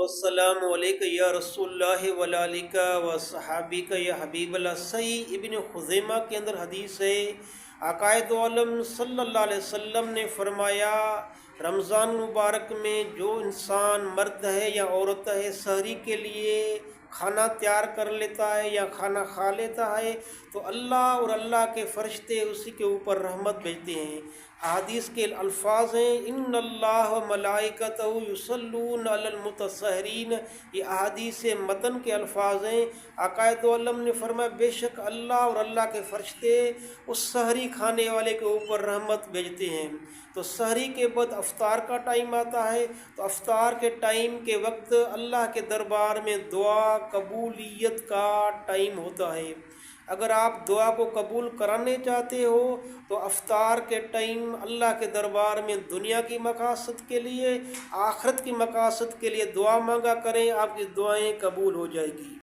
والسلام علیکہ یا رسول اللہ ولالیکہ و صحابیکہ یا حبیب اللہ۔ صحیح ابن خزیمہ کے اندر حدیث ہے، آقائے دو عالم صلی اللہ علیہ وسلم نے فرمایا رمضان مبارک میں جو انسان مرد ہے یا عورت ہے سحری کے لیے کھانا تیار کر لیتا ہے یا کھانا کھا لیتا ہے تو اللہ اور اللہ کے فرشتے اسی کے اوپر رحمت بھیجتے ہیں۔ احادیث کے الفاظ ہیں ان اللہ و ملائکتہ یصلون علی المتسحرین، یہ احادیث متن کے الفاظ ہیں۔ آقائے دو عالم نے فرمایا بے شک اللہ اور اللہ کے فرشتے اس سحری کھانے والے کے اوپر رحمت بھیجتے ہیں۔ تو سحری کے بعد افطار کا ٹائم آتا ہے، تو افطار کے ٹائم کے وقت اللہ کے دربار میں دعا قبولیت کا ٹائم ہوتا ہے۔ اگر آپ دعا کو قبول کرانے چاہتے ہو تو افطار کے ٹائم اللہ کے دربار میں دنیا کی مقاصد کے لیے، آخرت کی مقاصد کے لیے دعا مانگا کریں، آپ کی دعائیں قبول ہو جائے گی۔